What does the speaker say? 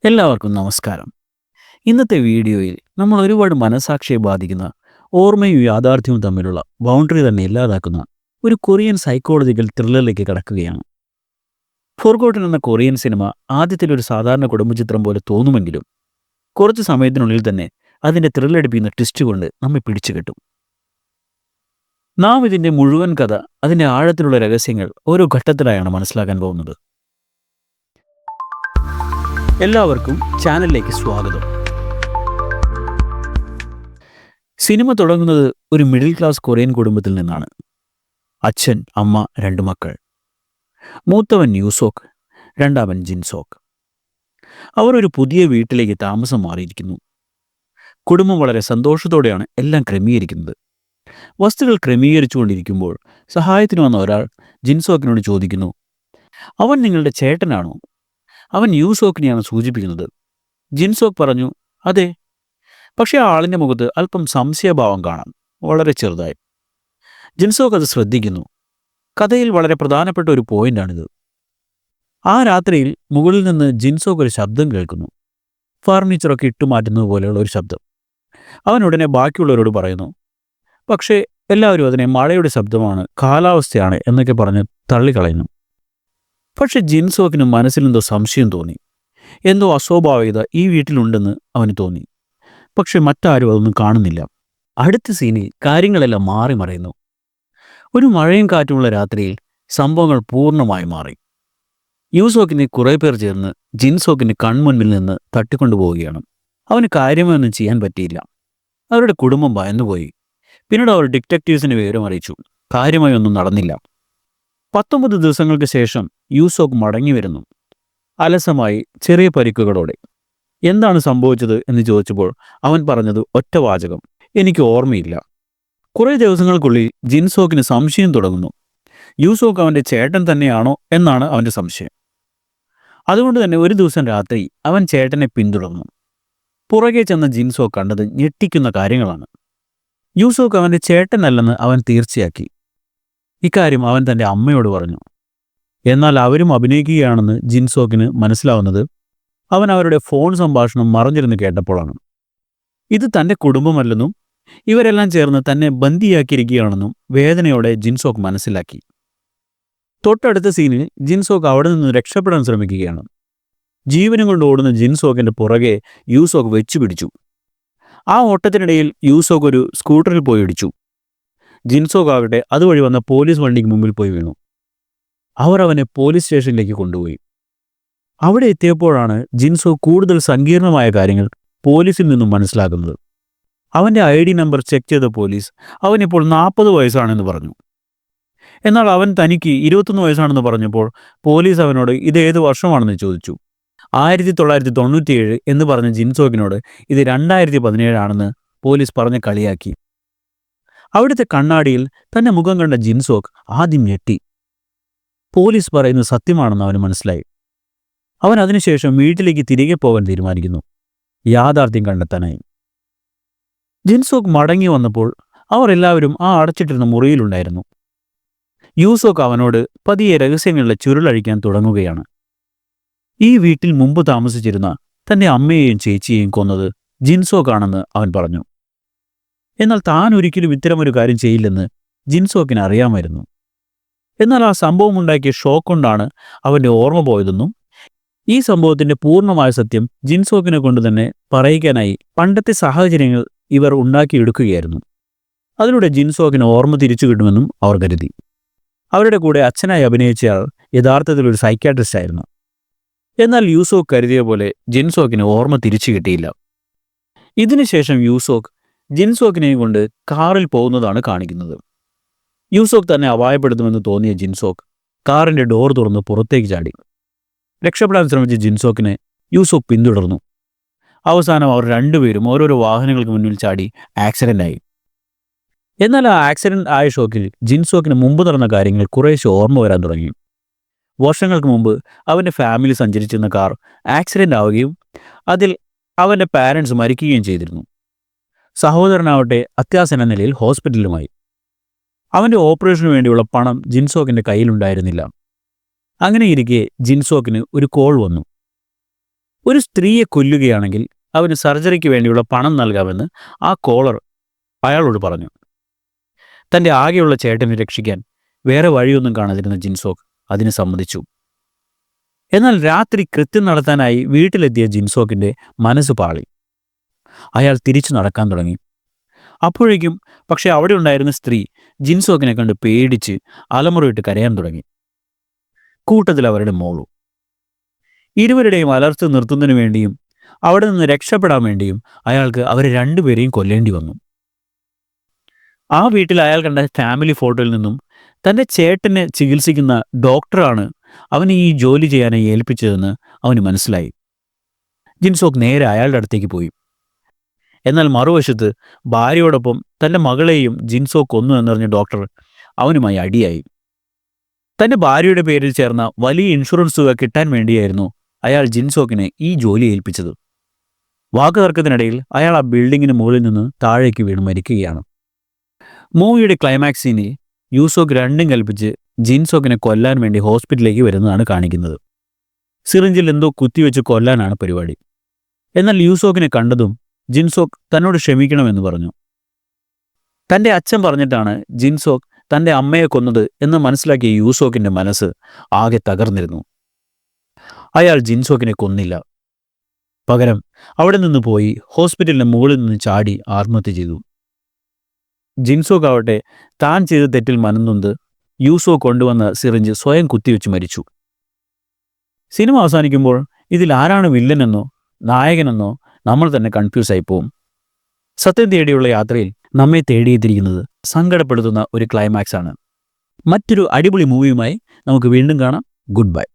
എല്ലാവർക്കും നമസ്കാരം. ഇന്നത്തെ വീഡിയോയിൽ നമ്മൾ ഒരുപാട് മനസാക്ഷിയെ ബാധിക്കുന്ന ഓർമ്മയും യാഥാർത്ഥ്യവും തമ്മിലുള്ള ബൗണ്ടറി തന്നെ ഇല്ലാതാക്കുന്ന ഒരു കൊറിയൻ സൈക്കോളജിക്കൽ ത്രില്ലറിലേക്ക് കടക്കുകയാണ്. ഫോർഗോട്ടൻ എന്ന കൊറിയൻ സിനിമ ആദ്യത്തിലൊരു സാധാരണ കുടുംബചിത്രം പോലെ തോന്നുമെങ്കിലും കുറച്ച് സമയത്തിനുള്ളിൽ തന്നെ അതിൻ്റെ ത്രില്ലടിപ്പിക്കുന്ന ട്വിസ്റ്റ് കൊണ്ട് നമ്മെ പിടിച്ചു കെട്ടും. നാം ഇതിൻ്റെ മുഴുവൻ കഥ, അതിൻ്റെ ആഴത്തിലുള്ള രഹസ്യങ്ങൾ ഓരോ ഘട്ടത്തിലായാണ് മനസ്സിലാക്കാൻ പോകുന്നത്. എല്ലാവർക്കും ചാനലിലേക്ക് സ്വാഗതം. സിനിമ തുടങ്ങുന്നത് ഒരു മിഡിൽ ക്ലാസ് കൊറിയൻ കുടുംബത്തിൽ നിന്നാണ്. അച്ഛൻ, അമ്മ, 2 മക്കൾ. മൂത്തവൻ യൂസോക്ക്, രണ്ടാമൻ ജിൻസോക്ക്. അവർ ഒരു പുതിയ വീട്ടിലേക്ക് താമസം മാറിയിരിക്കുന്നു. കുടുംബം വളരെ സന്തോഷത്തോടെയാണ് എല്ലാം ക്രമീകരിക്കുന്നത്. വസ്തുക്കൾ ക്രമീകരിച്ചുകൊണ്ടിരിക്കുമ്പോൾ സഹായത്തിന് വന്ന ഒരാൾ ജിൻസോക്കിനോട് ചോദിക്കുന്നു, അവൻ നിങ്ങളുടെ ചേട്ടനാണോ? അവൻ യൂസോക്കിനെയാണ് സൂചിപ്പിക്കുന്നത്. ജിൻസോക്ക് പറഞ്ഞു, അതെ. പക്ഷേ ആ ആളിൻ്റെ മുഖത്ത് അല്പം സംശയഭാവം കാണാം, വളരെ ചെറുതായി. ജിൻസോക്ക് അത് ശ്രദ്ധിക്കുന്നു. കഥയിൽ വളരെ പ്രധാനപ്പെട്ട ഒരു പോയിന്റാണിത്. ആ രാത്രിയിൽ മുകളിൽ നിന്ന് ജിൻസോക്ക് ഒരു ശബ്ദം കേൾക്കുന്നു. ഫർണിച്ചറൊക്കെ ഇട്ടുമാറ്റുന്നത് പോലെയുള്ള ഒരു ശബ്ദം. അവൻ ഉടനെ ബാക്കിയുള്ളവരോട് പറയുന്നു, പക്ഷേ എല്ലാവരും അതിനെ മഴയുടെ ശബ്ദമാണ്, കാലാവസ്ഥയാണ് എന്നൊക്കെ പറഞ്ഞ് തള്ളിക്കളയുന്നു. പക്ഷെ ജിൻസോക്കിന് മനസ്സിലെന്തോ സംശയം തോന്നി. എന്തോ അസ്വാഭാവികത ഈ വീട്ടിലുണ്ടെന്ന് അവന് തോന്നി. പക്ഷെ മറ്റാരും അതൊന്നും കാണുന്നില്ല. അടുത്ത സീനിൽ കാര്യങ്ങളെല്ലാം മാറി മറയുന്നു. ഒരു മഴയും കാറ്റുമുള്ള രാത്രിയിൽ സംഭവങ്ങൾ പൂർണ്ണമായി മാറി. യൂസോക്കിനെ കുറേ പേർ ചേർന്ന് ജിൻസോക്കിന്റെ കൺമുൻപിൽ നിന്ന് തട്ടിക്കൊണ്ടുപോവുകയാണ്. അവന് കാര്യമായൊന്നും ചെയ്യാൻ പറ്റിയില്ല. അവരുടെ കുടുംബം ഭയന്നുപോയി. പിന്നീട് അവർ ഡിറ്റക്റ്റീവ്സിനെ വിവരം അറിയിച്ചു. കാര്യമായി ഒന്നും നടന്നില്ല. 19 ദിവസങ്ങൾക്ക് ശേഷം യൂസോക്ക് മടങ്ങി വരുന്നു, അലസമായി, ചെറിയ പരിക്കുകളോടെ. എന്താണ് സംഭവിച്ചത് എന്ന് ചോദിച്ചപ്പോൾ അവൻ പറഞ്ഞത് ഒറ്റ വാചകം, എനിക്ക് ഓർമ്മയില്ല. കുറേ ദിവസങ്ങൾക്കുള്ളിൽ ജിൻസോക്കിന് സംശയം തുടങ്ങുന്നു. യൂസോക്ക് അവൻ്റെ ചേട്ടൻ തന്നെയാണോ എന്നാണ് അവൻ്റെ സംശയം. അതുകൊണ്ട് തന്നെ ഒരു ദിവസം രാത്രി അവൻ ചേട്ടനെ പിന്തുടർന്നു. പുറകെ ചെന്ന ജിൻസോക്ക് കണ്ടത് ഞെട്ടിക്കുന്ന കാര്യങ്ങളാണ്. യൂസോക്ക് അവൻ്റെ ചേട്ടനല്ലെന്ന് അവൻ തീർച്ചയാക്കി. ഇക്കാര്യം അവൻ തൻ്റെ അമ്മയോട് പറഞ്ഞു. എന്നാൽ അവരും അഭിനയിക്കുകയാണെന്ന് ജിൻസോക്കിന് മനസ്സിലാവുന്നത് അവൻ അവരുടെ ഫോൺ സംഭാഷണം മറഞ്ഞിരുന്ന് കേട്ടപ്പോഴാണ്. ഇത് തൻ്റെ കുടുംബമല്ലെന്നും ഇവരെല്ലാം ചേർന്ന് തന്നെ ബന്ദിയാക്കിയിരിക്കുകയാണെന്നും വേദനയോടെ ജിൻസോക്ക് മനസ്സിലാക്കി. തൊട്ടടുത്ത സീനിൽ ജിൻസോക്ക് അവിടെ നിന്ന് രക്ഷപ്പെടാൻ ശ്രമിക്കുകയാണ്. ജീവനും കൊണ്ട് ഓടുന്ന ജിൻസോക്കിൻ്റെ പുറകെ യൂസോക്ക് വെച്ചുപിടിച്ചു. ആ ഓട്ടത്തിനിടയിൽ യൂസോക്ക് ഒരു സ്കൂട്ടറിൽ പോയി ഇടിച്ചു. ജിൻസോക്ക് ആകട്ടെ അതുവഴി വന്ന പോലീസ് വണ്ടിക്ക് മുമ്പിൽ പോയി വീണു. അവർ അവനെ പോലീസ് സ്റ്റേഷനിലേക്ക് കൊണ്ടുപോയി. അവിടെ എത്തിയപ്പോഴാണ് ജിൻസോക്ക് കൂടുതൽ സങ്കീർണമായ കാര്യങ്ങൾ പോലീസിൽ നിന്നും മനസ്സിലാക്കുന്നത്. അവൻ്റെ ID നമ്പർ ചെക്ക് ചെയ്ത പോലീസ് അവനിപ്പോൾ 40 വയസ്സാണെന്ന് പറഞ്ഞു. എന്നാൽ അവൻ തനിക്ക് 21 വയസ്സാണെന്ന് പറഞ്ഞപ്പോൾ പോലീസ് അവനോട് ഇത് ഏത് വർഷമാണെന്ന് ചോദിച്ചു. 1997 എന്ന് പറഞ്ഞ ജിൻസോക്കിനോട് ഇത് 2017 ആണെന്ന് പോലീസ് പറഞ്ഞ് കളിയാക്കി. അവിടുത്തെ കണ്ണാടിയിൽ തൻ്റെ മുഖം കണ്ട ജിൻസോക്ക് ആദ്യം ഞെട്ടി. പോലീസ് പറയുന്നത് സത്യമാണെന്ന് അവന് മനസ്സിലായി. അവൻ അതിനുശേഷം വീട്ടിലേക്ക് തിരികെ പോകാൻ തീരുമാനിക്കുന്നു, യാഥാർത്ഥ്യം കണ്ടെത്താനായി. ജിൻസോക്ക് മടങ്ങി വന്നപ്പോൾ അവർ എല്ലാവരും ആ അടച്ചിട്ടിരുന്ന മുറിയിലുണ്ടായിരുന്നു. യൂസോക്ക് അവനോട് പതിയെ രഹസ്യങ്ങളുടെ ചുരുളഴിക്കാൻ തുടങ്ങുകയാണ്. ഈ വീട്ടിൽ മുമ്പ് താമസിച്ചിരുന്ന തൻ്റെ അമ്മയെയും ചേച്ചിയെയും കൊന്നത് ജിൻസോക്കാണെന്ന് അവൻ പറഞ്ഞു. എന്നാൽ താൻ ഒരിക്കലും ഇത്തരമൊരു കാര്യം ചെയ്യില്ലെന്ന് ജിൻസോക്കിന് അറിയാമായിരുന്നു. എന്നാൽ ആ സംഭവം ഉണ്ടാക്കിയ ഷോക്ക് കൊണ്ടാണ് അവൻ്റെ ഓർമ്മ പോയതെന്നും ഈ സംഭവത്തിൻ്റെ പൂർണ്ണമായ സത്യം ജിൻസോക്കിനെ കൊണ്ട് തന്നെ പറയിക്കാനായി പണ്ടത്തെ സാഹചര്യങ്ങൾ ഇവർ ഉണ്ടാക്കിയെടുക്കുകയായിരുന്നു. അതിലൂടെ ജിൻസോക്കിന് ഓർമ്മ തിരിച്ചു കിട്ടുമെന്നും അവർ കരുതി. അവരുടെ കൂടെ അച്ഛനായി അഭിനയിച്ചയാൾ യഥാർത്ഥത്തിൽ ഒരു സൈക്യാട്രിസ്റ്റ് ആയിരുന്നു. എന്നാൽ യൂസോക്ക് കരുതിയ പോലെ ജിൻസോക്കിന് ഓർമ്മ തിരിച്ചു കിട്ടിയില്ല. ഇതിനുശേഷം യൂസോക്ക് ജിൻസോക്കിനെയും കൊണ്ട് കാറിൽ പോകുന്നതാണ് കാണിക്കുന്നത്. യൂസോക്ക് തന്നെ അപായപ്പെടുത്തുമെന്ന് തോന്നിയ ജിൻസോക്ക് കാറിൻ്റെ ഡോർ തുറന്ന് പുറത്തേക്ക് ചാടി. രക്ഷപ്പെടാൻ ശ്രമിച്ച ജിൻസോക്കിനെ യൂസോക്ക് പിന്തുടർന്നു. അവസാനം അവർ രണ്ടുപേരും ഓരോരോ വാഹനങ്ങൾക്ക് മുന്നിൽ ചാടി ആക്സിഡൻ്റായി. എന്നാൽ ആ ആക്സിഡൻ്റ് ആയ ഷോക്കിൽ ജിൻസോക്കിന് മുമ്പ് നടന്ന കാര്യങ്ങൾ കുറേശ്ശെ ഓർമ്മ വരാൻ തുടങ്ങി. വർഷങ്ങൾക്ക് മുമ്പ് അവൻ്റെ ഫാമിലി സഞ്ചരിച്ചിരുന്ന കാർ ആക്സിഡൻ്റ് ആവുകയും അതിൽ അവൻ്റെ പാരൻസ് മരിക്കുകയും ചെയ്തിരുന്നു. സഹോദരനാവട്ടെ അത്യാസന്ന നിലയിൽ ഹോസ്പിറ്റലിലുമായി. അവൻ്റെ ഓപ്പറേഷന് വേണ്ടിയുള്ള പണം ജിൻസോക്കിൻ്റെ കയ്യിലുണ്ടായിരുന്നില്ല. അങ്ങനെയിരിക്കെ ജിൻസോക്കിന് ഒരു കോൾ വന്നു. ഒരു സ്ത്രീയെ കൊല്ലുകയാണെങ്കിൽ അവന് സർജറിക്ക് വേണ്ടിയുള്ള പണം നൽകാമെന്ന് ആ കോളർ അയാളോട് പറഞ്ഞു. തൻ്റെ ആകെയുള്ള ചേട്ടനെ രക്ഷിക്കാൻ വേറെ വഴിയൊന്നും കാണാതിരുന്ന ജിൻസോക്ക് അതിന് സമ്മതിച്ചു. എന്നാൽ രാത്രി കൃത്യം നടത്താനായി വീട്ടിലെത്തിയ ജിൻസോക്കിൻ്റെ മനസ്സ് പാളി. അയാൾ തിരിച്ചു നടക്കാൻ തുടങ്ങി. അപ്പോഴേക്കും പക്ഷെ അവിടെ ഉണ്ടായിരുന്ന സ്ത്രീ ജിൻസോക്കിനെ കണ്ട് പേടിച്ച് അലമുറയിട്ട് കരയാൻ തുടങ്ങി. കൂട്ടത്തിൽ അവരുടെ മോളു. ഇരുവരുടെയും അലർച്ച നിർത്തുന്നതിനു വേണ്ടിയും അവിടെ നിന്ന് രക്ഷപ്പെടാൻ വേണ്ടിയും അയാൾക്ക് അവരെ രണ്ടുപേരെയും കൊല്ലേണ്ടി വന്നു. ആ വീട്ടിൽ അയാൾ കണ്ട ഫാമിലി ഫോട്ടോയിൽ നിന്നും തൻ്റെ ചേട്ടനെ ചികിത്സിക്കുന്ന ഡോക്ടറാണ് അവനെ ഈ ജോലി ചെയ്യാനായി ഏൽപ്പിച്ചതെന്ന് അവന് മനസ്സിലായി. ജിൻസോക്ക് നേരെ അയാളുടെ അടുത്തേക്ക് പോയി. എന്നാൽ മറുവശത്ത് ഭാര്യയോടൊപ്പം തൻ്റെ മകളെയും ജിൻസോക്ക് കൊന്നു എന്നറിഞ്ഞ ഡോക്ടർ അവനുമായി അടിയായി. തൻ്റെ ഭാര്യയുടെ പേരിൽ ചേർന്ന വലിയ ഇൻഷുറൻസ് തുക കിട്ടാൻ വേണ്ടിയായിരുന്നു അയാൾ ജിൻസോക്കിനെ ഈ ജോലി ഏൽപ്പിച്ചത്. വാക്കുതർക്കത്തിനിടയിൽ അയാൾ ആ ബിൽഡിങ്ങിന് മുകളിൽ നിന്ന് താഴേക്ക് വീണ് മരിക്കുകയാണ്. മൂവിയുടെ ക്ലൈമാക്സ് സീനിൽ യൂസോക്ക് രണ്ടും കൽപ്പിച്ച് ജിൻസോക്കിനെ കൊല്ലാൻ വേണ്ടി ഹോസ്പിറ്റലിലേക്ക് വരുന്നതാണ് കാണിക്കുന്നത്. സിറിഞ്ചിൽ എന്തോ കുത്തിവെച്ച് കൊല്ലാനാണ് പരിപാടി. എന്നാൽ യൂസോക്കിനെ കണ്ടതും ജിൻസോക്ക് തന്നോട് ക്ഷമിക്കണമെന്ന് പറഞ്ഞു. തൻ്റെ അച്ഛൻ പറഞ്ഞിട്ടാണ് ജിൻസോക്ക് തൻ്റെ അമ്മയെ കൊന്നത് എന്ന് മനസ്സിലാക്കിയ യൂസോക്കിൻ്റെ മനസ്സ് ആകെ തകർന്നിരുന്നു. അയാൾ ജിൻസോക്കിനെ കൊന്നില്ല. പകരം അവിടെ നിന്ന് പോയി ഹോസ്പിറ്റലിന് മുകളിൽ നിന്ന് ചാടി ആത്മഹത്യ ചെയ്തു. ജിൻസോക്ക് ആവട്ടെ താൻ ചെയ്ത തെറ്റിൽ മനംനൊന്ത് യൂസോ കൊണ്ടുവന്ന സിറിഞ്ച് സ്വയം കുത്തിവെച്ച് മരിച്ചു. സിനിമ അവസാനിക്കുമ്പോൾ ഇതിൽ ആരാണ് വില്ലനെന്നോ നായകനെന്നോ നമ്മൾ തന്നെ കൺഫ്യൂസ് ആയി പോവും. സത്യം തേടിയുള്ള യാത്രയിൽ നമ്മെ തേടിയെത്തിയിരിക്കുന്നത് സങ്കടപ്പെടുത്തുന്ന ഒരു ക്ലൈമാക്സ് ആണ്. മറ്റൊരു അടിപൊളി മൂവിയുമായി നമുക്ക് വീണ്ടും കാണാം. Good bye.